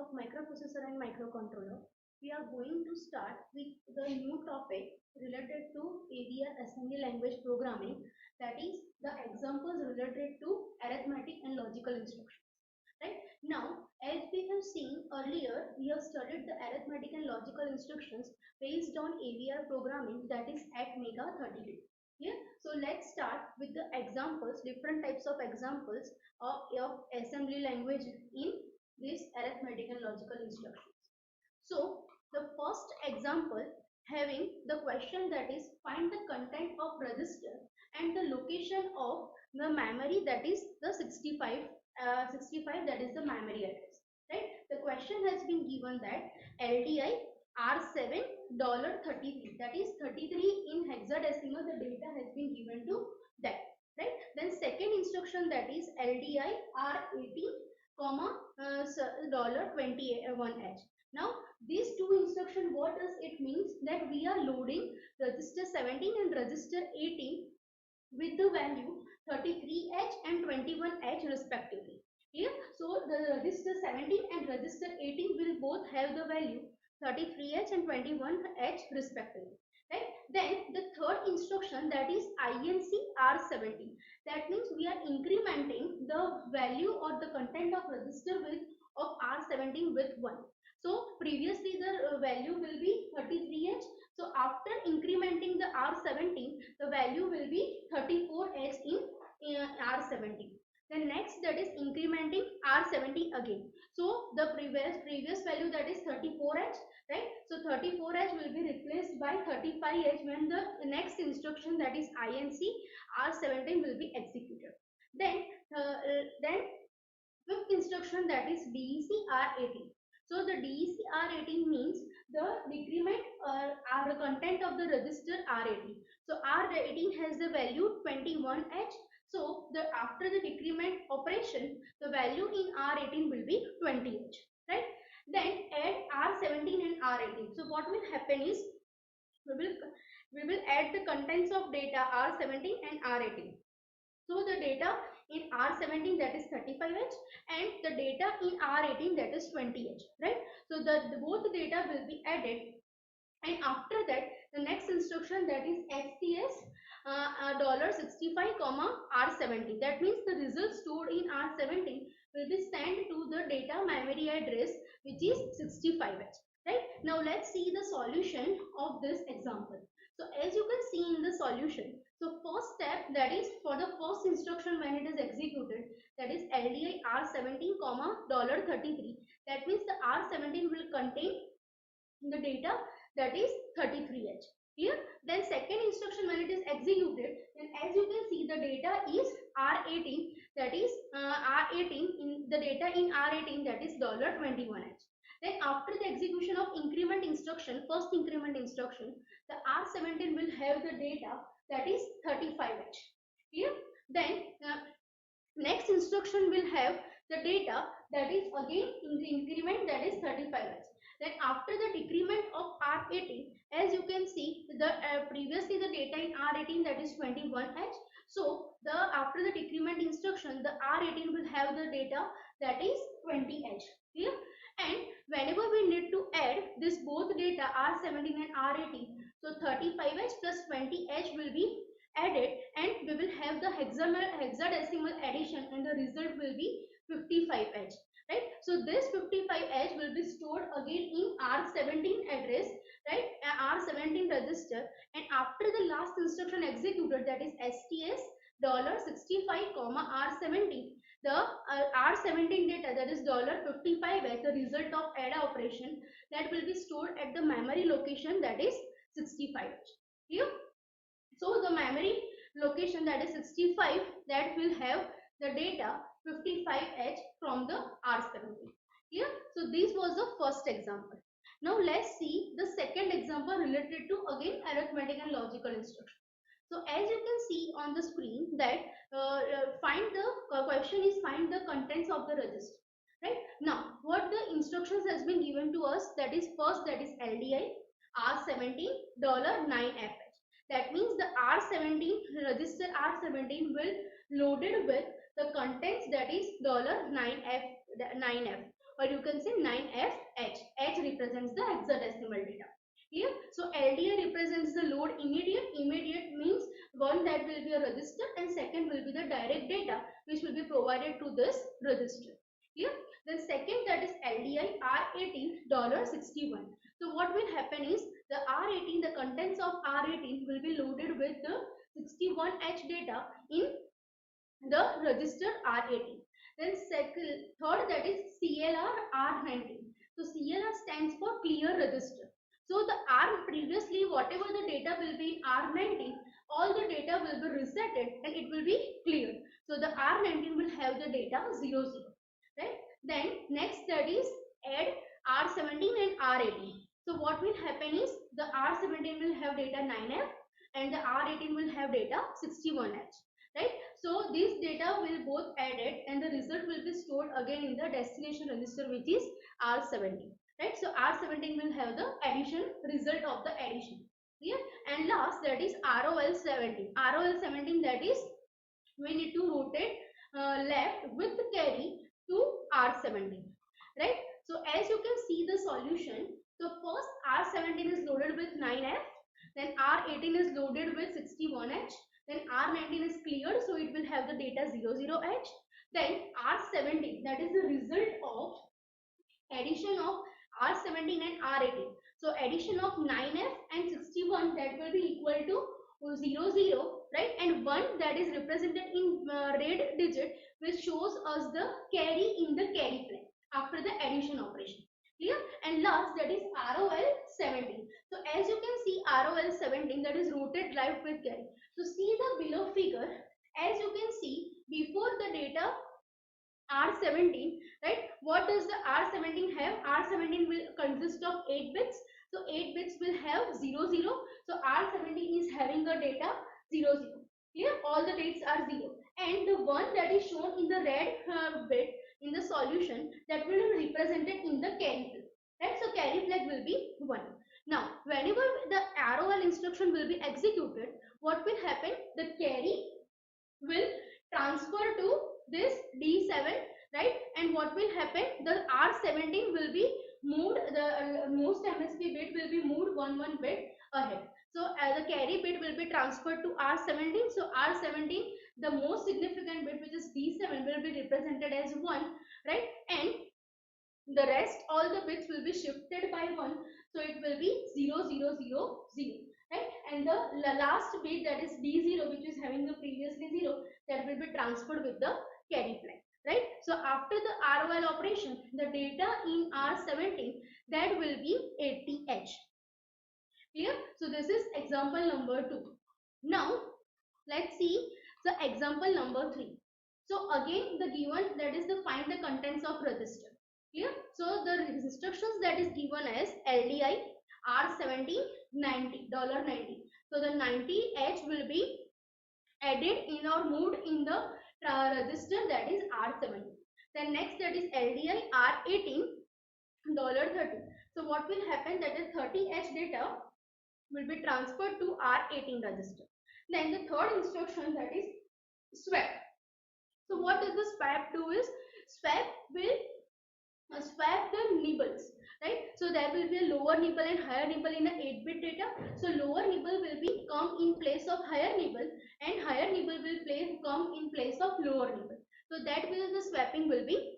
of microprocessor and microcontroller. We are going to start with the new topic related to AVR assembly language programming, that is the examples related to arithmetic and logical instructions. Right now, as we have seen earlier, we have studied the arithmetic and logical instructions based on AVR programming, that is ATmega32. Yeah, so let's start with the examples, different types of examples of assembly language in this arithmetic and logical instructions. So the first example having the question that is find the content of register and the location of the memory, that is the 65 that is the memory address, right? The question has been given that LDI R7 $33, that is 33 in hexadecimal, the data has been given to that, right? Then second instruction, that is LDI R18 comma $21H. Now these two instruction, what does it means? That we are loading register 17 and register 18 with the value 33H and 21H respectively. Here, so the register 17 and register 18 will both have the value 33H and 21H respectively. Right? Then the third instruction, that is INC R17. That means we are incrementing the value or the content of register with of R17 with 1. So previously the value will be 33H. So after incrementing the R17, the value will be 34H in R17. The next, that is incrementing R17 again. So the previous value, that is 34H, right? So 34H will be replaced by 35H when the next instruction, that is INC R17 will be executed. Then fifth instruction, that is DEC R18. So the DEC R18 means the decrement or content of the register R18. So R18 has the value 21H. So the after the decrement operation, the value in R18 will be 20H, right? Then add R17 and R18. So what will happen is we will add the contents of data R17 and R18. So the data in R17, that is 35H, and the data in R18, that is 20H, right? So the both data will be added, and after that the next instruction, that is STS $65 R17. That means the result stored in R17 will be sent to the data memory address, which is 65H, right? Now let's see the solution of this example. So as you can see in the solution, so first step, that is for the first instruction when it is executed, that is LDI R17 $33. That means the R17 will contain the data, that is 33H. Clear? Then second instruction when it is executed, then as you can see the data is R18, that is R18 in the data in R18, that is $21H. Then after the execution of increment instruction, first increment instruction, the R17 will have the data, that is 35H. Clear? Then next instruction will have the data, that is again in the increment, that is 35H. Then after the decrement of R18, as you can see the previously the data in R18, that is 21H. So the after the decrement instruction, the R18 will have the data, that is 20H. Clear? And whenever we need to add this both data R17 and R18, so 35H plus 20H will be added, and we will have the hexadecimal addition, and the result will be 55H, right? So this 55H will be stored again in R17 address, right? R17 register, and after the last instruction executed, that is STS $65 R17, the R17 data, that is $55H, the result of add operation, that will be stored at the memory location, that is 65H. Clear? So the memory location, that is 65, that will have the data 55H from the R17. Clear? So this was the first example. Now let's see the second example related to again arithmetic and logical instruction. So as you can see on the screen that question is find the contents of the register. Right? Now what the instructions has been given to us, that is first, that is LDI R17 $9FH. That means the R17 register R17 will loaded with the contents, that is $9F. or you can say 9FH. H represents the hexadecimal data. Clear? So LDI represents the load immediate. Immediate means one that will be a register and second will be the direct data which will be provided to this register. Clear? Then second, that is LDI R18 $61. So what will happen is the R18, the contents of R18 will be loaded with the 61H data in the register R18. Then third, that is CLR R19. So CLR stands for clear register. So the R previously whatever the data will be in R19, all the data will be resetted and it will be clear. So the R19 will have the data 00, right? Then next, that is add R17 and R18. So what will happen is the R17 will have data 9F and the R18 will have data 61H, right? So this data will both added and the result will be stored again in the destination register, which is R17, right? So R17 will have the addition result of the addition. Clear? And last, that is ROL17. ROL17, that is we need to rotate left with the carry to R17, right? So as you can see the solution, so first R17 is loaded with 9F, then R18 is loaded with 61H, then R19 is cleared, so it will have the data 00H, then R17, that is the result of addition of R17 and R18. So addition of 9F and 61, that will be equal to 00, right? And 1, that is represented in red digit, which shows us the carry in the carry flag after the addition operation. Clear? And last, that is ROL17. So as you can see, ROL17, that is rotate right with carry. So see the below figure. As you can see, before the data R17, right? What does the R17 have? R17 will consist of 8 bits. So 8 bits will have 00. So R17 is having a data 00. Here all the bits are 0. And the one that is shown in the red bit in the solution, that will be represented in the carry flag. Right? So carry flag will be 1. Now, whenever the ROL instruction will be executed, what will happen? The carry will transfer to this D7, right? And what will happen? The R17 will be moved, the most MSB bit will be moved one bit ahead. So the carry bit will be transferred to R17. So R17, the most significant bit, which is D7, will be represented as 1, right? And the rest, all the bits will be shifted by 1. So it will be 0, 0, 0, 0. Right? And the last bit, that is D0, which is having the previously 0, that will be transferred with the carry flag, right? So after the ROL operation, the data in R17, that will be 80H. Clear? So this is example number 2. Now let's see the example number 3. So again the given, that is the find the contents of register. Clear? So the instructions that is given as LDI R17 $90. So the 90H will be added in or moved in the register, that is R17. Then next, that is LDI R18 $30. So what will happen, that is 30H data will be transferred to R18 register. Then the third instruction, that is swap. So what does the swap do is, swap will swap the nibbles, right? So there will be a lower nibble and higher nibble in the 8-bit data. So lower nibble will be come in place of higher nibble and higher nibble will come in place of lower nibble. So that will the swapping will be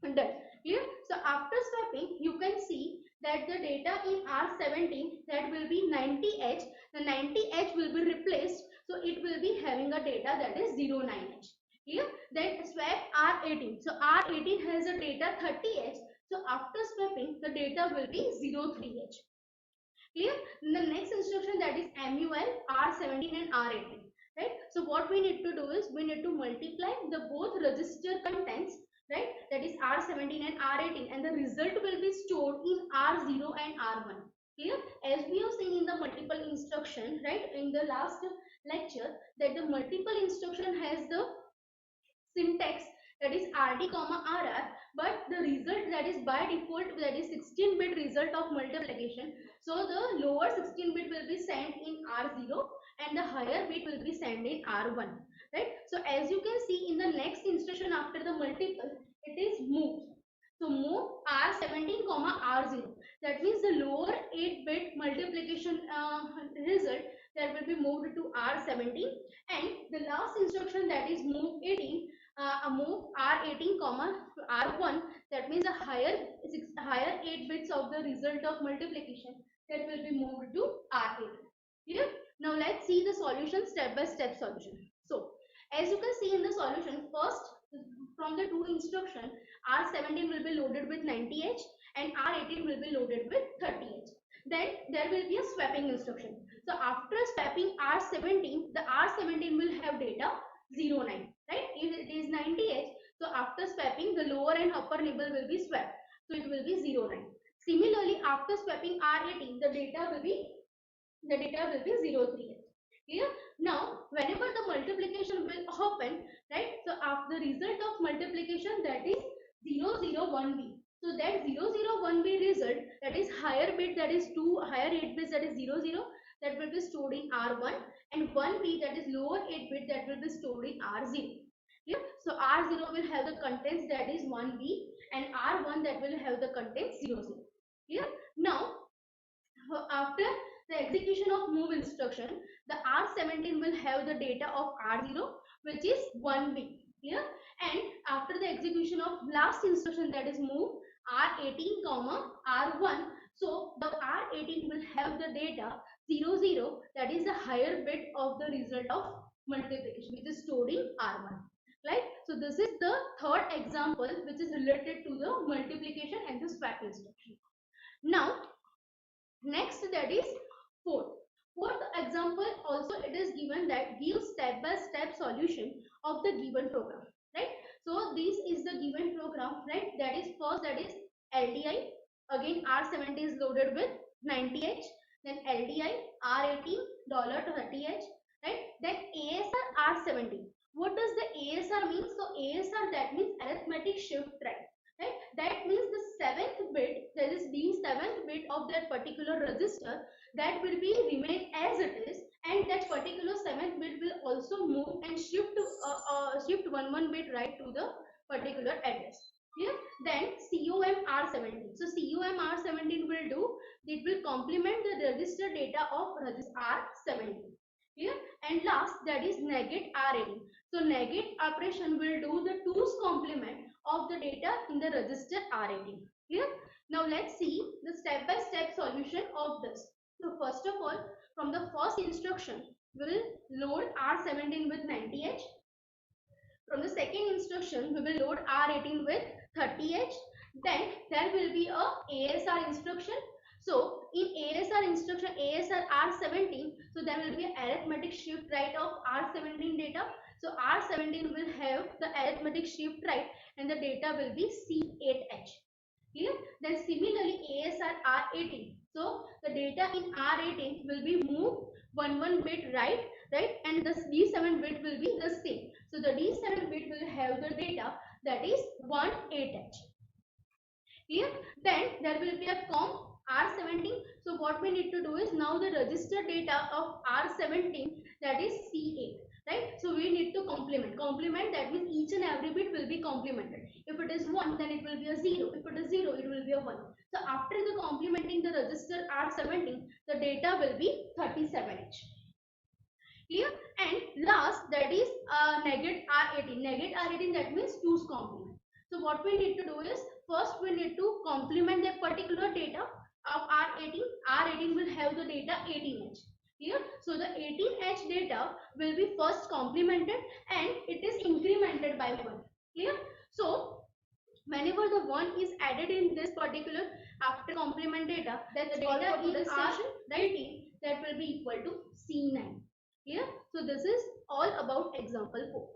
done. Clear? So after swapping, you can see that the data in R17, that will be 90H. The 90H will be replaced. So it will be having a data that is 09H. Clear? Then swap R18. So R18 has a data 30H. So after swapping, the data will be 03H. Clear? In the next instruction, that is MUL R17 and R18. Right? So what we need to do is, we need to multiply the both register contents, right? That is R17 and R18, and the result will be stored in R0 and R1. Clear? As we have seen in the multiple instruction, right, in the last lecture, that the multiple instruction has the syntax, that is RD comma RR, but the result, that is by default, that is 16-bit result of multiplication. So the lower 16-bit will be sent in R0 and the higher bit will be sent in R1, right? So as you can see in the next instruction after the multiple, it is move. So move R17 comma R0. That means the lower 8-bit multiplication result that will be moved to R17, and the last instruction, that is move 18, move R18 comma R1. That means the higher 8 bits of the result of multiplication that will be moved to R18. Clear? Now let's see the solution, step by step solution. So as you can see in the solution, first from the two instruction, R17 will be loaded with 90H and R18 will be loaded with 30H. Then there will be a swapping instruction. So after swapping R17, the R17 will have data 09, right? If it is 90H, so after swapping, the lower and upper nibble will be swapped. So it will be 09. Similarly, after swapping R18, the data will be 03H. Clear? Now, whenever the multiplication will happen, right? So after the result of multiplication, that is 001B. So that 001B result, that is higher bit, that is higher 8 bits, that is 00, that will be stored in R1, and 1B, that is lower 8 bit, that will be stored in R0. Clear? So R0 will have the contents, that is 1B, and R1 that will have the contents 00. Clear? Now after the execution of move instruction, the R17 will have the data of R0, which is 1B. Clear? And after the execution of last instruction, that is move R18 comma R1, so the R18 will have the data 00, that is the higher bit of the result of multiplication, which is stored in R1. Right? So this is the third example which is related to the multiplication and the swap instruction. Now next, that is fourth example, also it is given that give step by step solution of the given program, right? So this is the given program, right? That is first, that is LDI. Again R70 is loaded with 90H, then LDI R18 $30H, right? Then ASR R70. What does the ASR mean? So ASR, that means arithmetic shift right. Right? That means the 7th bit, that is the 7th bit of that particular register, that will be remain as it is, and that particular 7th bit will also move and shift 1 bit right to the particular address. Clear? Then COM R17. So COM R17 will do, it will complement the register data of register R17. Clear? And last, that is negate R18. So negate operation will do the 2's complement of the data in the register R18. Clear? Now let's see the step-by-step solution of this. So first of all, from the first instruction, we will load R17 with 90H. From the second instruction, we will load R18 with 30H. Then there will be a ASR instruction. So in ASR instruction, ASR R17, so there will be an arithmetic shift right of R17 data. So R17 will have the arithmetic shift right and the data will be C8H. Clear? Then similarly ASR R18. So the data in R18 will be moved 1 bit right, and the D7 bit will be the same. So the D7 bit will have the data, that is 18H. Clear? Then there will be a COM R17. So what we need to do is, now the register data of R17, that is C8. Right? So we need to complement. That means each and every bit will be complemented. If it is 1, then it will be a 0. If it is 0, it will be a 1. So after the complementing the register R17, the data will be 37H. Clear? And last, that is negate R18. Negate R18, that means 2's complement. So what we need to do is, first we need to complement that particular data of R18. R18 will have the data 18H. Clear? So the 18H data will be first complemented and it is incremented by 1. Clear? So whenever the 1 is added in this particular after complement data, that the data in R18, that will be equal to C9. Clear? So this is all about example 4.